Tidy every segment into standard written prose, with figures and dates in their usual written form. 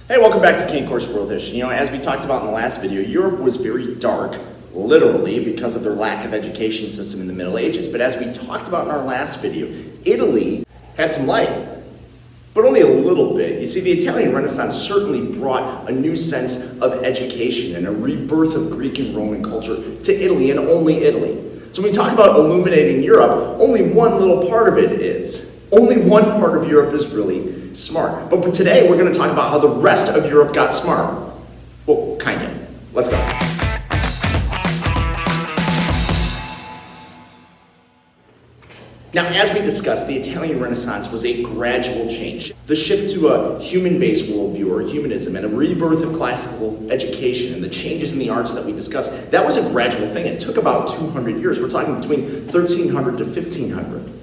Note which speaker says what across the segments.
Speaker 1: Hey, welcome back to Cain Course World History. As we talked about in the last video, Europe was very dark, literally, because of their lack of education system in the Middle Ages. But as we talked about in our last video, Italy had some light, but only a little bit. You see, the Italian Renaissance certainly brought a new sense of education and a rebirth of Greek and Roman culture to Italy, and only Italy. So when we talk about illuminating Europe, only one little part of it is. Only one part of Europe is really smart. But today we're going to talk about how the rest of Europe got smart. Well, kind of. Let's go. Now, as we discussed, the Italian Renaissance was a gradual change. The shift to a human-based worldview, or humanism, and a rebirth of classical education and the changes in the arts that we discussed, that was a gradual thing. It took about 200 years. We're talking between 1300 to 1500.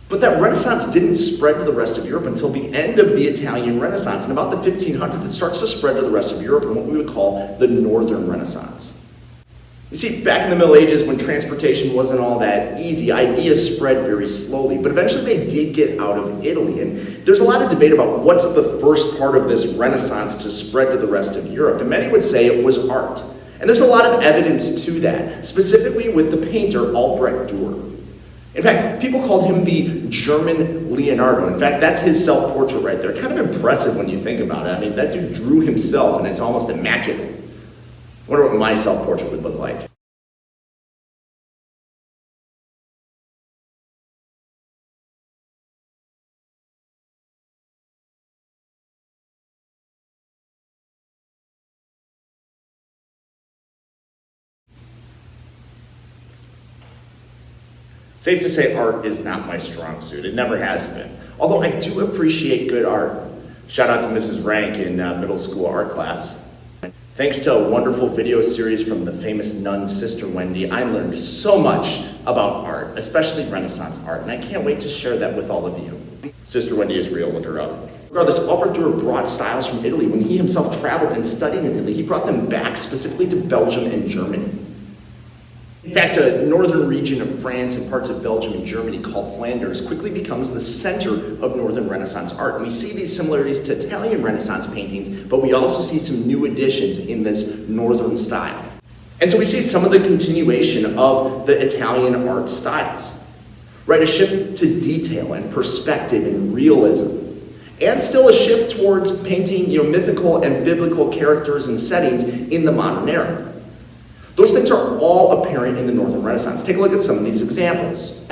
Speaker 1: But that Renaissance didn't spread to the rest of Europe until the end of the Italian Renaissance. And about the 1500s, it starts to spread to the rest of Europe in what we would call the Northern Renaissance. You see, back in the Middle Ages, when transportation wasn't all that easy, ideas spread very slowly. But eventually they did get out of Italy. And there's a lot of debate about what's the first part of this Renaissance to spread to the rest of Europe. And many would say it was art. And there's a lot of evidence to that, specifically with the painter Albrecht Durer. In fact, people called him the German Leonardo. In fact, that's his self-portrait right there. Kind of impressive when you think about it. I mean, that dude drew himself, and it's almost immaculate. I wonder what my self-portrait would look like. Safe to say art is not my strong suit. It never has been. Although I do appreciate good art. Shout out to Mrs. Rank in middle school art class. Thanks to a wonderful video series from the famous nun Sister Wendy, I learned so much about art, especially Renaissance art, and I can't wait to share that with all of you. Sister Wendy is real, look her up. Regardless, Albrecht Durer brought styles from Italy. When he himself traveled and studied in Italy, he brought them back specifically to Belgium and Germany. In fact, a northern region of France and parts of Belgium and Germany called Flanders quickly becomes the center of Northern Renaissance art. And we see these similarities to Italian Renaissance paintings, but we also see some new additions in this northern style. And so we see some of the continuation of the Italian art styles, right? A shift to detail and perspective and realism. And still a shift towards painting, mythical and biblical characters and settings in the modern era. Those things are all apparent in the Northern Renaissance. Take a look at some of these examples.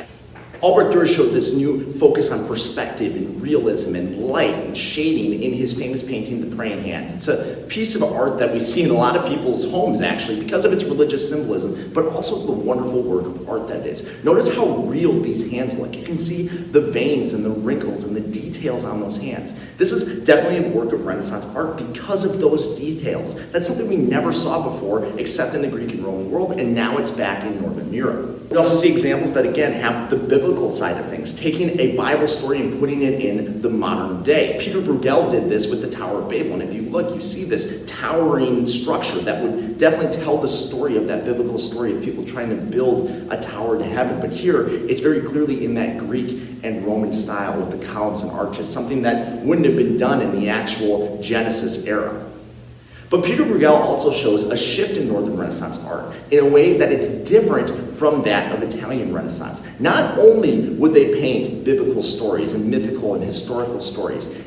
Speaker 1: Albrecht Durer showed this new focus on perspective and realism and light and shading in his famous painting, The Praying Hands. It's a piece of art that we see in a lot of people's homes, actually, because of its religious symbolism, but also the wonderful work of art that it is. Notice how real these hands look. You can see the veins and the wrinkles and the details on those hands. This is definitely a work of Renaissance art because of those details. That's something we never saw before, except in the Greek and Roman world, and now it's back in Northern Europe. We also see examples that, again, have the biblical side of things, taking a Bible story and putting it in the modern day. Pieter Brueghel did this with the Tower of Babel, and if you look, you see this towering structure that would definitely tell the story of that biblical story of people trying to build a tower to heaven. But here, it's very clearly in that Greek and Roman style with the columns and arches, something that wouldn't have been done in the actual Genesis era. But Pieter Brueghel also shows a shift in Northern Renaissance art in a way that it's different from that of Italian Renaissance. Not only would they paint biblical stories and mythical and historical stories,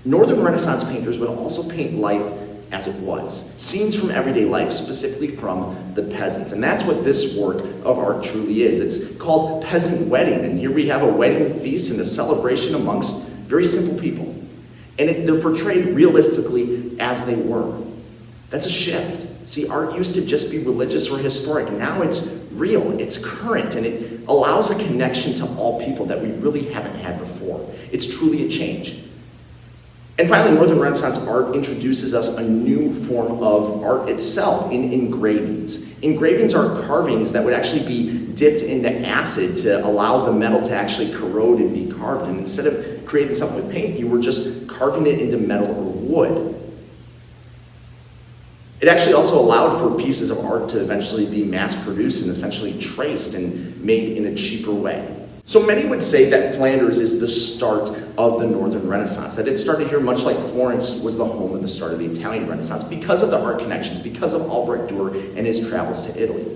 Speaker 1: Northern Renaissance painters would also paint life as it was. Scenes from everyday life, specifically from the peasants. And that's what this work of art truly is. It's called Peasant Wedding, and here we have a wedding feast and a celebration amongst very simple people. And they're portrayed realistically as they were. That's a shift. See, art used to just be religious or historic. Now it's real, it's current, and it allows a connection to all people that we really haven't had before. It's truly a change. And finally, Northern Renaissance art introduces us a new form of art itself in engravings. Engravings are carvings that would actually be dipped into acid to allow the metal to actually corrode and be carved. And instead of creating something with paint, you were just carving it into metal or wood. It actually also allowed for pieces of art to eventually be mass-produced and essentially traced and made in a cheaper way. So many would say that Flanders is the start of the Northern Renaissance, that it started here much like Florence was the home of the start of the Italian Renaissance because of the art connections, because of Albrecht Durer and his travels to Italy.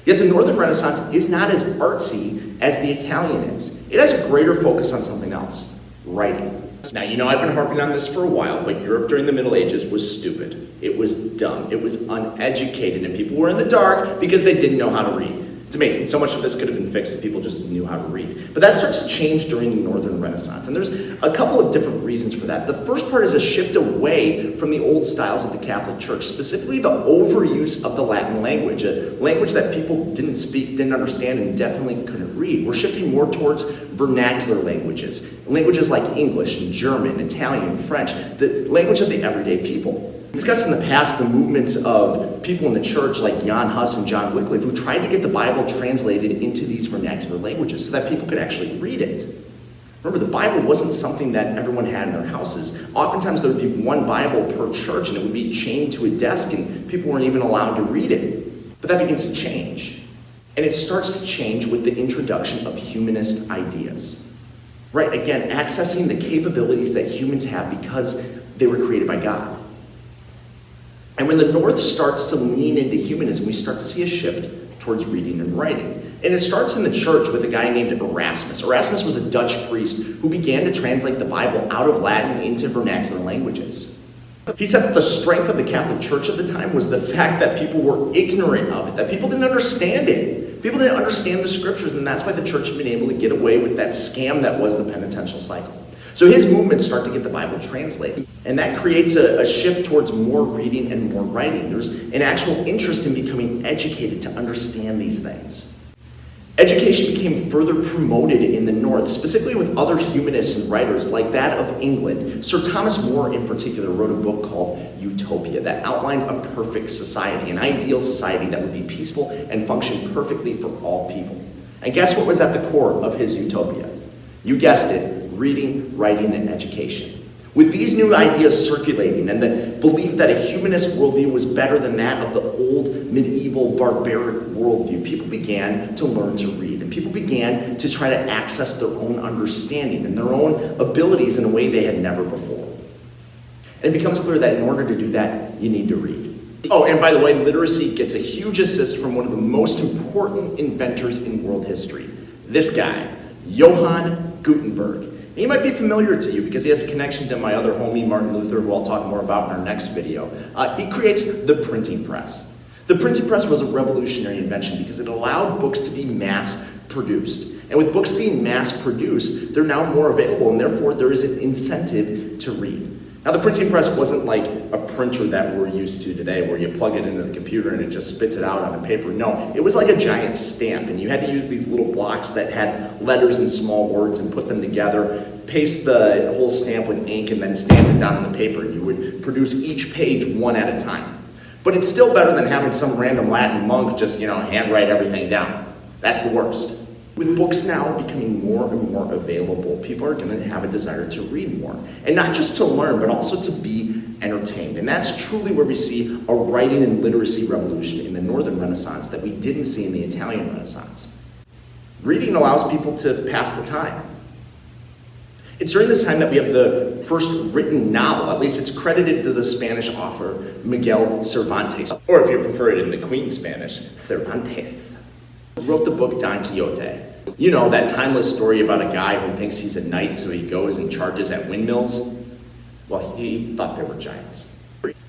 Speaker 1: Yet the Northern Renaissance is not as artsy as the Italian is. It has a greater focus on something else, writing. Now, you know I've been harping on this for a while, but Europe during the Middle Ages was stupid. It was dumb. It was uneducated, and people were in the dark because they didn't know how to read. It's amazing. So much of this could have been fixed if people just knew how to read. But that starts to change during the Northern Renaissance, and there's a couple of different reasons for that. The first part is a shift away from the old styles of the Catholic Church, specifically the overuse of the Latin language, a language that people didn't speak, didn't understand, and definitely couldn't read. We're shifting more towards vernacular languages like English and German, Italian, and French, the language of the everyday people. We discussed in the past the movements of people in the church like Jan Hus and John Wycliffe who tried to get the Bible translated into these vernacular languages so that people could actually read it. Remember, the Bible wasn't something that everyone had in their houses. Oftentimes there would be one Bible per church and it would be chained to a desk and people weren't even allowed to read it. But that begins to change. And it starts to change with the introduction of humanist ideas. Right, again, accessing the capabilities that humans have because they were created by God. And when the North starts to lean into humanism, we start to see a shift towards reading and writing. And it starts in the church with a guy named Erasmus. Erasmus was a Dutch priest who began to translate the Bible out of Latin into vernacular languages. He said that the strength of the Catholic Church at the time was the fact that people were ignorant of it, that people didn't understand it. People didn't understand the scriptures, and that's why the church had been able to get away with that scam that was the penitential cycle. So his movements start to get the Bible translated, and that creates a shift towards more reading and more writing. There's an actual interest in becoming educated to understand these things. Education became further promoted in the North, specifically with other humanists and writers like that of England. Sir Thomas More in particular wrote a book called Utopia that outlined a perfect society, an ideal society that would be peaceful and function perfectly for all people. And guess what was at the core of his utopia? You guessed it. Reading, writing, and education. With these new ideas circulating and the belief that a humanist worldview was better than that of the old medieval barbaric worldview, people began to learn to read, and people began to try to access their own understanding and their own abilities in a way they had never before. And it becomes clear that in order to do that, you need to read. Oh, and by the way, literacy gets a huge assist from one of the most important inventors in world history. This guy, Johann Gutenberg. He might be familiar to you because he has a connection to my other homie, Martin Luther, who I'll talk more about in our next video. He creates the printing press. The printing press was a revolutionary invention because it allowed books to be mass-produced. And with books being mass-produced, they're now more available, and therefore there is an incentive to read. Now, the printing press wasn't like a printer that we're used to today where you plug it into the computer and it just spits it out on the paper. No, it was like a giant stamp, and you had to use these little blocks that had letters and small words and put them together, paste the whole stamp with ink, and then stamp it down on the paper. You would produce each page one at a time. But it's still better than having some random Latin monk just, handwrite everything down. That's the worst. With books now becoming more and more available, people are going to have a desire to read more. And not just to learn, but also to be entertained. And that's truly where we see a writing and literacy revolution in the Northern Renaissance that we didn't see in the Italian Renaissance. Reading allows people to pass the time. It's during this time that we have the first written novel, at least it's credited to the Spanish author Miguel Cervantes, or if you prefer it in the Queen Spanish, Cervantes. Wrote the book Don Quixote. You know, that timeless story about a guy who thinks he's a knight, so he goes and charges at windmills. Well, he thought they were giants.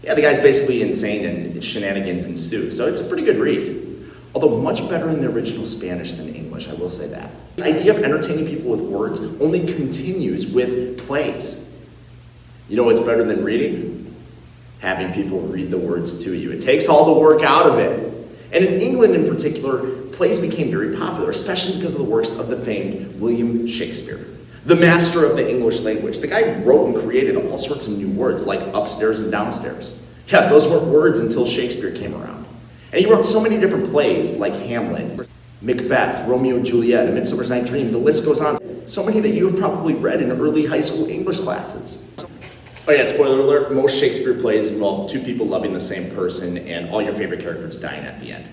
Speaker 1: Yeah, the guy's basically insane and shenanigans ensue, so it's a pretty good read. Although much better in the original Spanish than English, I will say that. The idea of entertaining people with words only continues with plays. You know what's better than reading? Having people read the words to you. It takes all the work out of it. And in England in particular, plays became very popular, especially because of the works of the famed William Shakespeare, the master of the English language. The guy wrote and created all sorts of new words, like upstairs and downstairs. Yeah, those weren't words until Shakespeare came around. And he wrote so many different plays, like Hamlet, Macbeth, Romeo and Juliet, A Midsummer Night's Dream, the list goes on. So many that you have probably read in early high school English classes. Oh yeah, spoiler alert, most Shakespeare plays involve two people loving the same person and all your favorite characters dying at the end.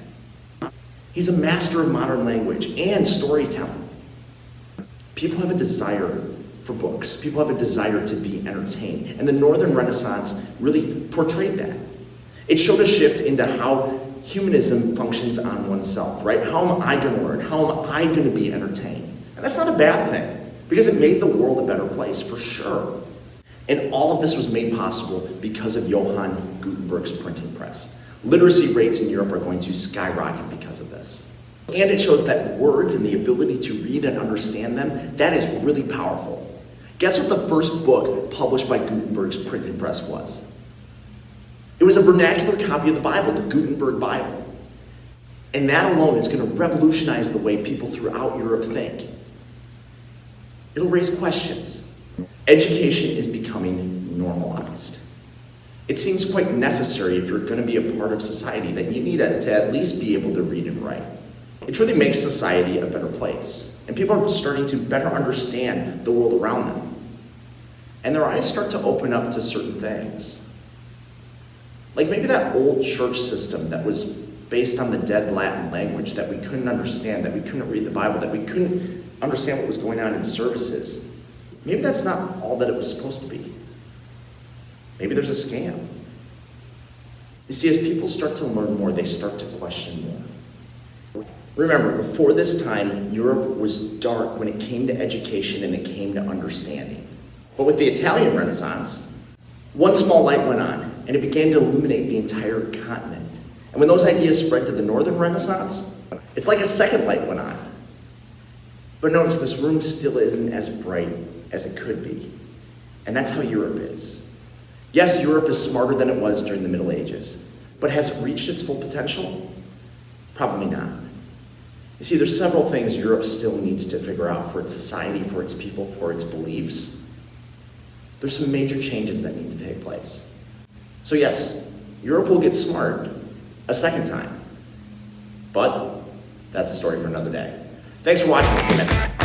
Speaker 1: He's a master of modern language and storytelling. People have a desire for books. People have a desire to be entertained. And the Northern Renaissance really portrayed that. It showed a shift into how humanism functions on oneself, right? How am I going to learn? How am I going to be entertained? And that's not a bad thing, because it made the world a better place, for sure. And all of this was made possible because of Johann Gutenberg's printing press. Literacy rates in Europe are going to skyrocket because of this. And it shows that words and the ability to read and understand them, that is really powerful. Guess what the first book published by Gutenberg's printing press was? It was a vernacular copy of the Bible, the Gutenberg Bible. And that alone is going to revolutionize the way people throughout Europe think. It'll raise questions. Education is becoming normalized. It seems quite necessary if you're going to be a part of society that you need to at least be able to read and write. It truly makes society a better place. And people are starting to better understand the world around them. And their eyes start to open up to certain things. Like maybe that old church system that was based on the dead Latin language that we couldn't understand, that we couldn't read the Bible, that we couldn't understand what was going on in services. Maybe that's not all that it was supposed to be. Maybe there's a scam. You see, as people start to learn more, they start to question more. Remember, before this time, Europe was dark when it came to education and it came to understanding. But with the Italian Renaissance, one small light went on, and it began to illuminate the entire continent. And when those ideas spread to the Northern Renaissance, it's like a second light went on. But notice this room still isn't as bright as it could be. And that's how Europe is. Yes, Europe is smarter than it was during the Middle Ages, but has it reached its full potential? Probably not. You see, there's several things Europe still needs to figure out for its society, for its people, for its beliefs. There's some major changes that need to take place. So yes, Europe will get smart a second time, but that's a story for another day. Thanks for watching. See you next time.